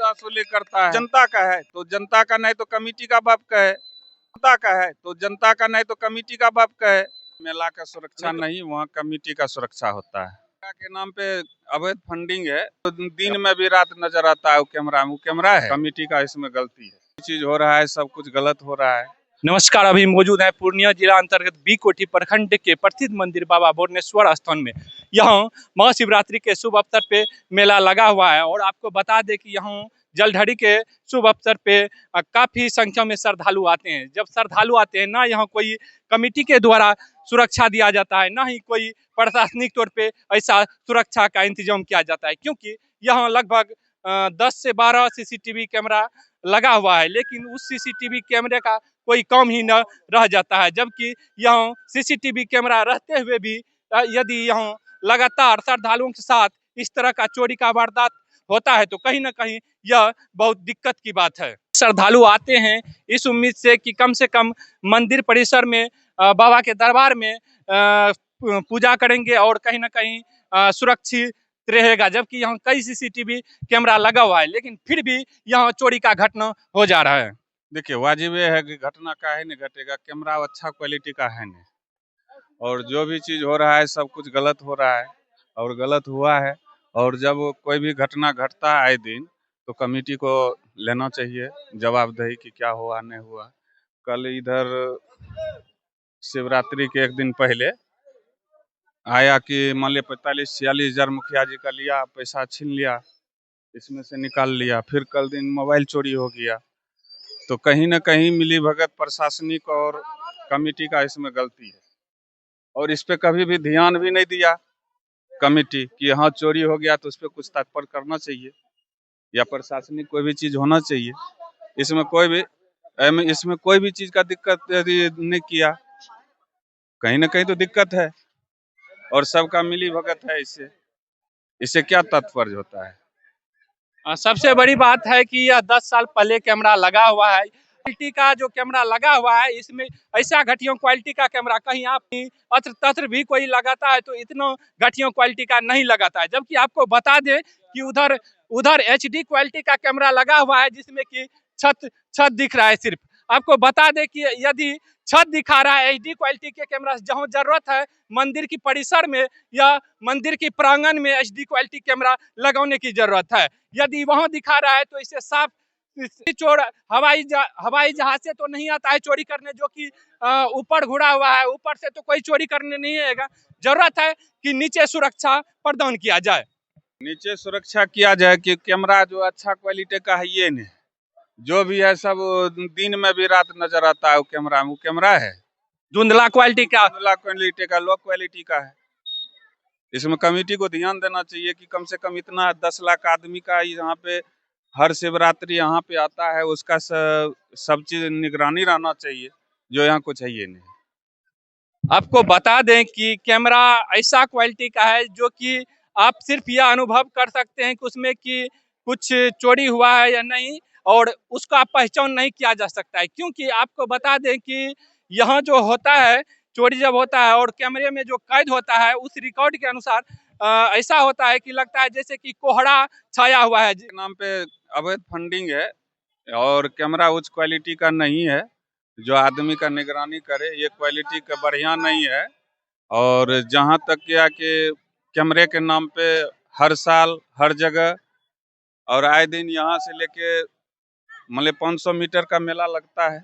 वसूली करता है। जनता का है तो जनता का, नहीं तो कमेटी का बाप का है। जनता का है तो जनता का, नहीं तो कमेटी का बाप का है। मेला का सुरक्षा नहीं, वहाँ कमेटी का सुरक्षा होता है। के नाम पे अवैध फंडिंग है तो दिन में भी रात नजर आता है वो कैमरा है। कमेटी का इसमें गलती है। चीज हो रहा है, सब कुछ गलत हो रहा है। नमस्कार, अभी मौजूद है पूर्णिया जिला अंतर्गत बी कोठी प्रखंड के प्रसिद्ध मंदिर बाबा बोरनेश्वर स्थान में। यहाँ महाशिवरात्रि के शुभ अवसर पे मेला लगा हुआ है और आपको बता दें कि यहाँ जलढरी के शुभ अवसर पे काफी संख्या में श्रद्धालु आते हैं। जब श्रद्धालु आते हैं ना, यहाँ कोई कमेटी के द्वारा सुरक्षा दिया जाता है, ना ही कोई प्रशासनिक तौर पे ऐसा सुरक्षा का इंतजाम किया जाता है, क्योंकि यहाँ लगभग 10 से 12 सीसीटीवी कैमरा लगा हुआ है, लेकिन उस सीसीटीवी कैमरे का कोई काम ही न रह जाता है। जबकि यहाँ सीसीटीवी कैमरा रहते हुए भी यदि यहाँ लगातार श्रद्धालुओं के साथ इस तरह का चोरी का वारदात होता है तो कहीं ना कहीं यह बहुत दिक्कत की बात है। श्रद्धालु आते हैं इस उम्मीद से कम मंदिर परिसर में बाबा के दरबार में पूजा करेंगे और कहीं ना कहीं सुरक्षित रहेगा। जबकि यहाँ कई सीसीटीवी कैमरा लगा हुआ है, लेकिन फिर भी यहाँ चोरी का घटना हो जा रहा है। देखिए, वाजिब है कि घटना का है नहीं घटेगा, कैमरा अच्छा क्वालिटी का है नहीं, और जो भी चीज हो रहा है सब कुछ गलत हो रहा है और गलत हुआ है। और जब कोई भी घटना घटता है आए दिन तो कमेटी को लेना चाहिए जवाबदेही कि क्या हुआ नहीं हुआ। कल इधर शिवरात्रि के एक दिन पहले आया कि मान लिया 45-46 हजार मुखिया जी का लिया, पैसा छीन लिया, इसमें से निकाल लिया। फिर कल दिन मोबाइल चोरी हो गया। तो कहीं ना कहीं मिली भगत प्रशासनिक और कमेटी का इसमें गलती है, और इस पे कभी भी ध्यान भी नहीं दिया कमेटी कि हाँ चोरी हो गया तो उस पर कुछ तत्पर करना चाहिए या प्रशासनिक कोई भी चीज होना चाहिए। इसमें कोई भी चीज का दिक्कत नहीं किया, कहीं ना कहीं तो दिक्कत है और सबका मिली भगत है। इससे क्या तात्पर्य होता है? सबसे बड़ी बात है कि यह 10 साल पहले कैमरा लगा हुआ है। क्वालिटी का जो कैमरा लगा हुआ है, इसमें ऐसा घटिया क्वालिटी का कैमरा कहीं आप अत्र तत्र भी कोई लगाता है तो इतना घटिया क्वालिटी का नहीं लगाता है। जबकि आपको बता दें कि उधर HD क्वालिटी का कैमरा लगा हुआ है, जिसमें कि छत दिख रहा है। सिर्फ आपको बता दें कि यदि छत दिखा रहा है HD क्वालिटी के कैमरा, जहाँ जरूरत है मंदिर की परिसर में या मंदिर की प्रांगण में HD क्वालिटी कैमरा लगाने की जरूरत है। यदि वहां दिखा रहा है तो इसे साफ चोर हवाई जहाज से तो नहीं आता है चोरी करने, जो कि ऊपर घुड़ा हुआ है, ऊपर से तो कोई चोरी करने नहीं आएगा। जरूरत है कि नीचे सुरक्षा प्रदान किया जाए। नीचे सुरक्षा किया जाए कि कैमरा जो अच्छा क्वालिटी का है ये नहीं, जो भी है सब दिन में भी रात नजर आता है। वो कैमरा है धुंधला क्वालिटी का, लो क्वालिटी का है। इसमें कमेटी को ध्यान देना चाहिए कि कम से कम इतना 10 लाख आदमी का यहाँ पे हर शिवरात्रि यहाँ पे आता है, उसका सब चीज निगरानी रहना चाहिए, जो यहाँ कुछ है ये नहीं। आपको बता दें कि कैमरा ऐसा क्वालिटी का है जो कि आप सिर्फ यह अनुभव कर सकते हैं कि उसमें कि कुछ चोरी हुआ है या नहीं, और उसका पहचान नहीं किया जा सकता है। क्योंकि आपको बता दें कि यहाँ जो होता है, चोरी जब होता है और कैमरे में जो कैद होता है, उस रिकॉर्ड के अनुसार ऐसा होता है कि लगता है जैसे कि कोहरा छाया हुआ है। नाम पे अवैध फंडिंग है और कैमरा उच्च क्वालिटी का नहीं है जो आदमी का निगरानी करे, ये क्वालिटी का बढ़िया नहीं है। और जहाँ तक क्या कि कैमरे के नाम पे हर साल हर जगह और आए दिन यहाँ से लेके मतलब 500 मीटर का मेला लगता है,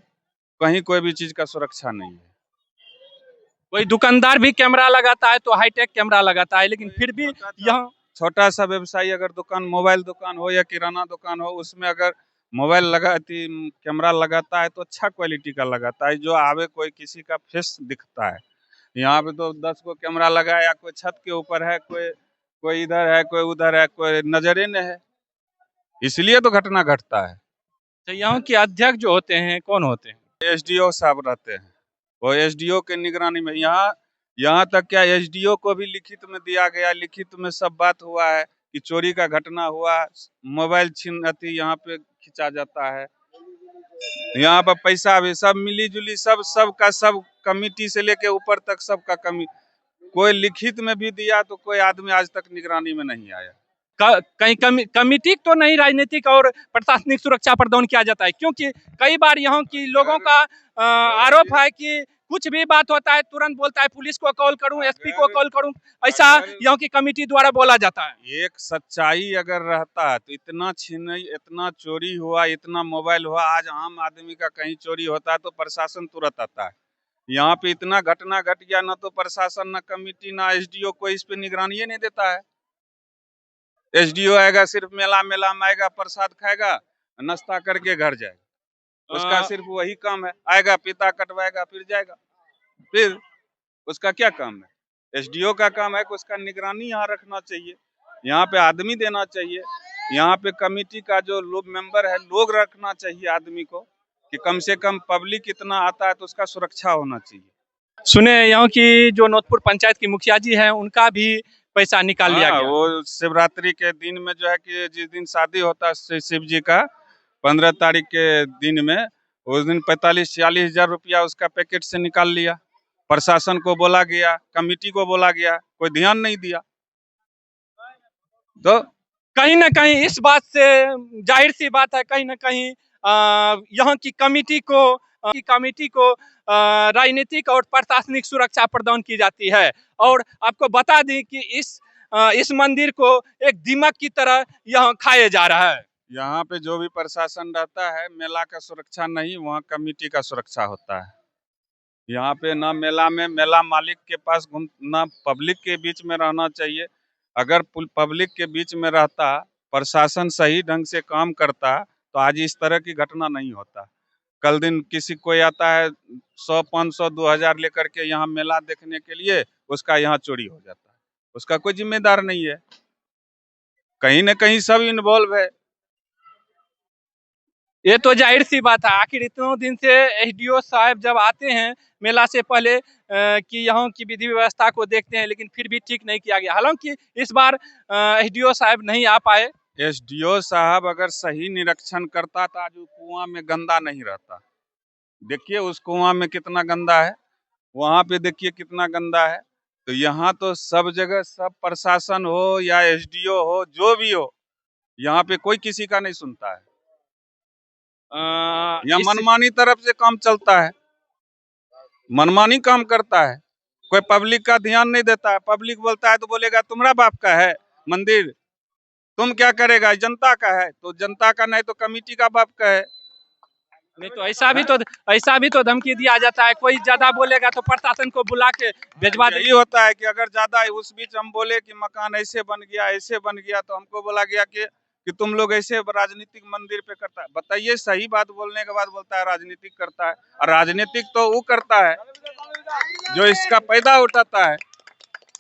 कहीं कोई भी चीज का सुरक्षा नहीं है। कोई दुकानदार भी कैमरा लगाता है तो हाईटेक कैमरा लगाता है, लेकिन फिर भी यहाँ छोटा सा व्यवसायी अगर दुकान, मोबाइल दुकान हो या किराना दुकान हो, उसमें अगर मोबाइल कैमरा लगाता है तो अच्छा क्वालिटी का लगाता है, जो आवे कोई किसी का फेस दिखता है। यहाँ पे तो 10 को कैमरा लगाया, कोई छत के ऊपर है, कोई इधर है, कोई उधर है, कोई नजरे नहीं है, इसलिए तो घटना घटता है। तो यहाँ के अध्यक्ष जो होते हैं कौन होते हैं? SDO साहब रहते हैं, वो SDO के निगरानी में। यहाँ तक क्या SDO को भी लिखित में दिया गया, लिखित में सब बात हुआ है कि चोरी का घटना हुआ, मोबाइल यहाँ पे खिंचा जाता है। यहाँ पर पैसा भी सब मिली जुली सब कमिटी से लेके ऊपर तक सबका कोई लिखित में भी दिया तो कोई आदमी आज तक निगरानी में नहीं आया। कहीं कमिटी तो नहीं, राजनीतिक और प्रशासनिक सुरक्षा प्रदान किया जाता है, क्योंकि कई बार यहाँ की लोगों का आरोप है कि कुछ भी बात होता है तुरंत बोलता है पुलिस को कॉल करूं, एसपी को कॉल करूं, ऐसा यहाँ की कमिटी द्वारा बोला जाता है। एक सच्चाई अगर रहता है तो इतना छीनई, इतना चोरी हुआ, इतना मोबाइल हुआ, आज आम आदमी का कहीं चोरी होता है तो प्रशासन तुरंत आता है। यहाँ पे इतना घटना घट गया, ना तो प्रशासन, ना कमिटी, ना एसडीओ कोई इस पे निगरानी नहीं देता है। एसडीओ आएगा सिर्फ मेला में आएगा, प्रसाद खाएगा, नाश्ता करके घर जाएगा। उसका सिर्फ वही काम है, आएगा पीता कटवाएगा फिर जाएगा। फिर उसका क्या काम है? एसडीओ का काम है कि उसका निगरानी यहाँ रखना चाहिए, यहाँ पे आदमी देना चाहिए, यहाँ पे कमिटी का जो लोग मेंबर है लोग रखना चाहिए आदमी को, कि कम से कम पब्लिक इतना आता है तो उसका सुरक्षा होना चाहिए। सुने यहाँ की जो नौतपुर पंचायत की मुखिया जी हैं उनका भी पैसा निकाल लिया गया। वो शिवरात्रि के दिन में जो है कि जिस दिन शादी होता है शिव जी का 15 तारीख के दिन में, उस दिन 45-46 हजार रुपया उसका पैकेट से निकाल लिया। प्रशासन को बोला गया, कमिटी को बोला गया, कोई ध्यान नहीं दिया। तो कहीं ना कहीं इस बात से जाहिर सी बात है, कहीं ना कहीं यहाँ की कमिटी को राजनीतिक और प्रशासनिक सुरक्षा प्रदान की जाती है। और आपको बता दें कि इस मंदिर को एक दीमक की तरह यहाँ खाया जा रहा है। यहाँ पे जो भी प्रशासन रहता है, मेला का सुरक्षा नहीं, वहाँ कमिटी का सुरक्षा होता है। यहाँ पे ना मेला में मेला मालिक के पास ना पब्लिक के बीच में रहना चाहिए। अगर पब्लिक के बीच में रहता, प्रशासन सही ढंग से काम करता, तो आज इस तरह की घटना नहीं होता। कल दिन किसी कोई आता है 100, 500, 2000 लेकर के यहाँ मेला देखने के लिए, उसका यहाँ चोरी हो जाता है, उसका कोई जिम्मेदार नहीं है। कहीं न कहीं सब इन्वॉल्व है। ये तो जाहिर सी बात है, आखिर इतनों दिन से एसडीओ साहब जब आते हैं मेला से पहले कि यहाँ की विधि व्यवस्था को देखते हैं, लेकिन फिर भी ठीक नहीं किया गया। हालांकि इस बार एसडीओ साहब नहीं आ पाए। एसडीओ साहब अगर सही निरीक्षण करता तो आज कुआं में गंदा नहीं रहता। देखिए उस कुआं में कितना गंदा है, वहां पे देखिए कितना गंदा है। तो यहाँ तो सब जगह सब प्रशासन हो या एसडीओ हो, जो भी हो, यहाँ पे कोई किसी का नहीं सुनता है। यहाँ मनमानी तरफ से काम चलता है, मनमानी काम करता है, कोई पब्लिक का ध्यान नहीं देता है। पब्लिक बोलता है तो बोलेगा तुम्हारा बाप का है मंदिर, तुम क्या करेगा, जनता का है, तो जनता का नहीं तो कमिटी का बाप का है। नहीं तो ऐसा भी तो धमकी दिया जाता है, कोई ज्यादा बोलेगा तो प्रशासन को बुला के भेजवा यही होता है कि अगर ज्यादा उस बीच हम बोले कि मकान ऐसे बन गया, ऐसे बन गया, तो हमको बोला गया कि तुम लोग ऐसे राजनीतिक मंदिर पे करता है। बताइए, सही बात बोलने के बाद बोलता है राजनीतिक करता है। और राजनीतिक तो वो करता है जो इसका पैदा उठाता है।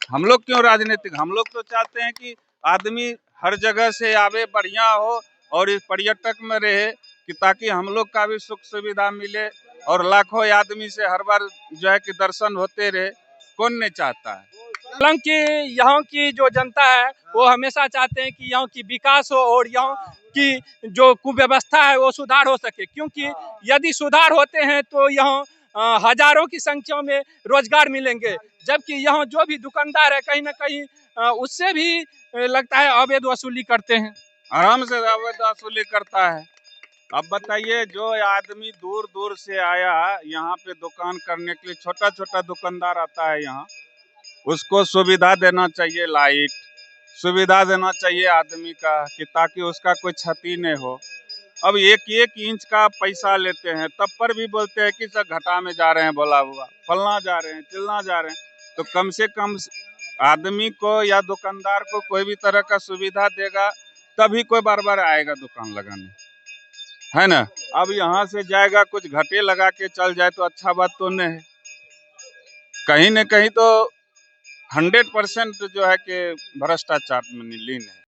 हम लोग क्यों राजनीतिक? हम लोग तो चाहते हैं कि आदमी हर जगह से आवे, बढ़िया हो और इस पर्यटक में रहे, कि ताकि हम लोग का भी सुख सुविधा मिले और लाखों आदमी से हर बार जो है कि दर्शन होते रहे। कौन नहीं चाहता है? हालांकि यहाँ की जो जनता है वो हमेशा चाहते हैं कि यहाँ की विकास हो और यहाँ की जो कुव्यवस्था है वो सुधार हो सके, क्योंकि यदि सुधार होते हैं तो यहाँ हजारों की संख्या में रोजगार मिलेंगे, जबकि यहाँ जो भी दुकानदार है कहीं ना कहीं उससे भी लगता है अवैध वसूली करते हैं। आराम से अवैध वसूली करता है। अब बताइए, जो आदमी दूर दूर से आया यहाँ पे दुकान करने के लिए, छोटा छोटा दुकानदार आता है यहाँ, उसको सुविधा देना चाहिए, लाइट सुविधा देना चाहिए आदमी का, कि ताकि उसका कोई क्षति नहीं हो। अब एक एक इंच का पैसा लेते हैं, तब पर भी बोलते हैं कि सर घाटा में जा रहे हैं, बोला हुआ फलना जा रहे हैं, चिलना जा रहे हैं। तो कम से कम आदमी को या दुकानदार को कोई भी तरह का सुविधा देगा तभी कोई बार बार आएगा दुकान लगाने, है ना। अब यहाँ से जाएगा कुछ घटे लगा के चल जाए तो अच्छा बात तो नहीं है। कहीं न कहीं तो 100% जो है कि भ्रष्टाचार में लीन है।